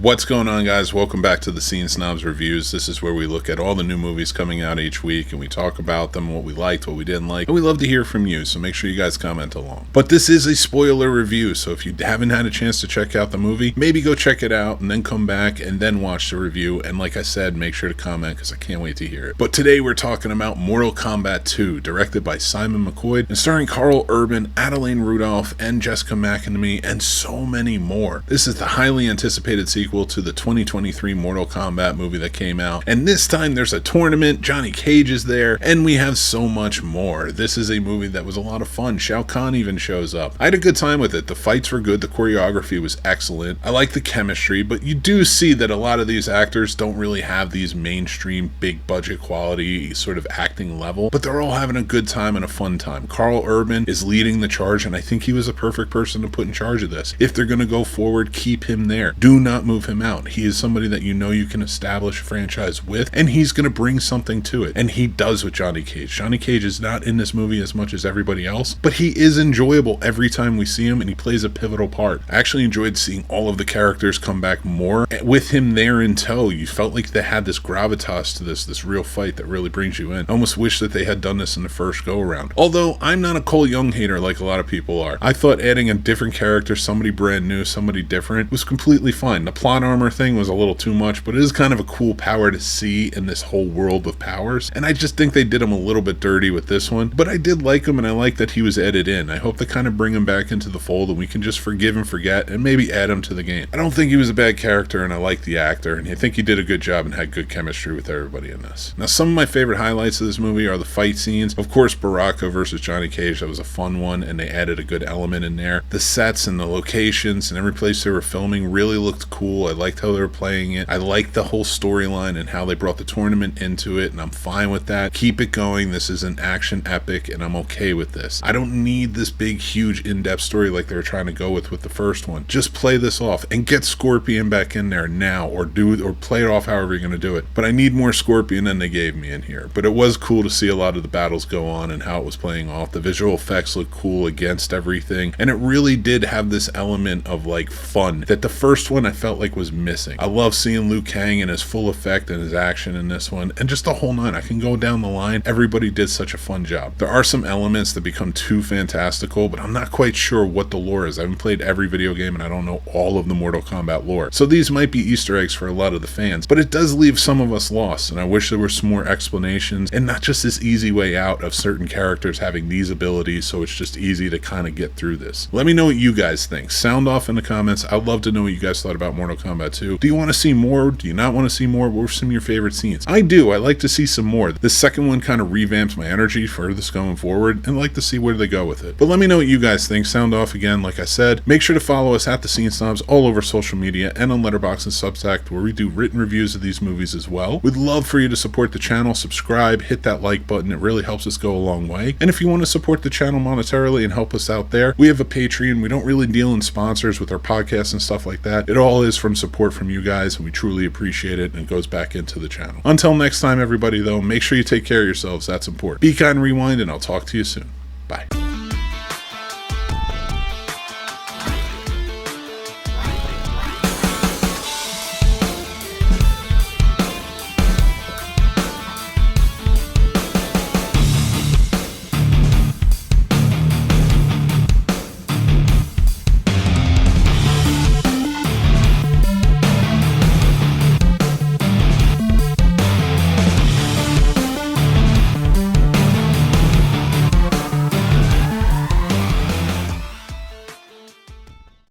What's going on, guys? Welcome back to the Scene Snobs Reviews. This is where we look at all the new movies coming out each week and we talk about them, what we liked, what we didn't like, and we love to hear from you, so make sure you guys comment along. But this is a spoiler review, so if you haven't had a chance to check out the movie, maybe go check it out and then come back and then watch the review. And like I said, make sure to comment because I can't wait to hear it. But today we're talking about Mortal Kombat 2, directed by Simon McQuoid and starring Carl Urban, Adelaine Rudolph, and Jessica McAnamy, and so many more. This is the highly anticipated sequel to the 2023 Mortal Kombat movie that came out, and this time there's a tournament, Johnny Cage is there, and we have so much more. This is a movie that was a lot of fun. Shao Kahn even shows up. I had a good time with it. The fights were good, the choreography was excellent, I like the chemistry, but you do see that a lot of these actors don't really have these mainstream big budget quality sort of acting level, but they're all having a good time and a fun time. Carl Urban is leading the charge, and I think he was a perfect person to put in charge of this. If they're going to go forward, keep him there. Do not move him out. He is somebody that you know you can establish a franchise with, and he's going to bring something to it, and he does with Johnny Cage. Johnny Cage is not in this movie as much as everybody else, but he is enjoyable every time we see him, and he plays a pivotal part. I actually enjoyed seeing all of the characters come back more with him there in tow. You felt like they had this gravitas to this real fight that really brings you in. I almost wish that they had done this in the first go around. Although I'm not a Cole Young hater like a lot of people are. I thought adding a different character, somebody brand new, somebody different, was completely fine. The plot armor thing was a little too much, but it is kind of a cool power to see in this whole world of powers, and I just think they did him a little bit dirty with this one, but I did like him, and I like that he was added in. I hope they kind of bring him back into the fold and we can just forgive and forget and maybe add him to the game. I don't think he was a bad character, and I like the actor, and I think he did a good job and had good chemistry with everybody in this. Now, some of my favorite highlights of this movie are the fight scenes. Of course, Baraka versus Johnny Cage, that was a fun one, and they added a good element in there. The sets and the locations and every place they were filming really looked cool. I liked how they were playing it. I liked the whole storyline and how they brought the tournament into it, and I'm fine with that. Keep it going. This is an action epic, and I'm okay with this. I don't need this big, huge, in-depth story like they were trying to go with the first one. Just play this off and get Scorpion back in there now, or play it off however you're going to do it. But I need more Scorpion than they gave me in here. But it was cool to see a lot of the battles go on and how it was playing off. The visual effects look cool against everything, and it really did have this element of like fun that the first one I felt like was missing. I love seeing Liu Kang in his full effect and his action in this one, and just the whole nine. I can go down the line. Everybody did such a fun job. There are some elements that become too fantastical, but I'm not quite sure what the lore is. I haven't played every video game, and I don't know all of the Mortal Kombat lore. So these might be Easter eggs for a lot of the fans, but it does leave some of us lost, and I wish there were some more explanations and not just this easy way out of certain characters having these abilities, so it's just easy to kind of get through this. Let me know what you guys think. Sound off in the comments. I'd love to know what you guys thought about Mortal Kombat 2. Do you want to see more? Do you not want to see more? What were some of your favorite scenes? I do. I like to see some more. The second one kind of revamps my energy for this going forward, and I like to see where they go with it. But let me know what you guys think. Sound off again, like I said. Make sure to follow us at the Scene Snobs all over social media and on Letterboxd and Substack, where we do written reviews of these movies as well. We'd love for you to support the channel, subscribe, hit that like button. It really helps us go a long way. And if you want to support the channel monetarily and help us out there, we have a Patreon. We don't really deal in sponsors with our podcasts and stuff like that. It all is from support from you guys, and we truly appreciate it, and it goes back into the channel. Until next time, everybody, though, make sure you take care of yourselves. That's important. Be kind, rewind, and I'll talk to you soon. Bye.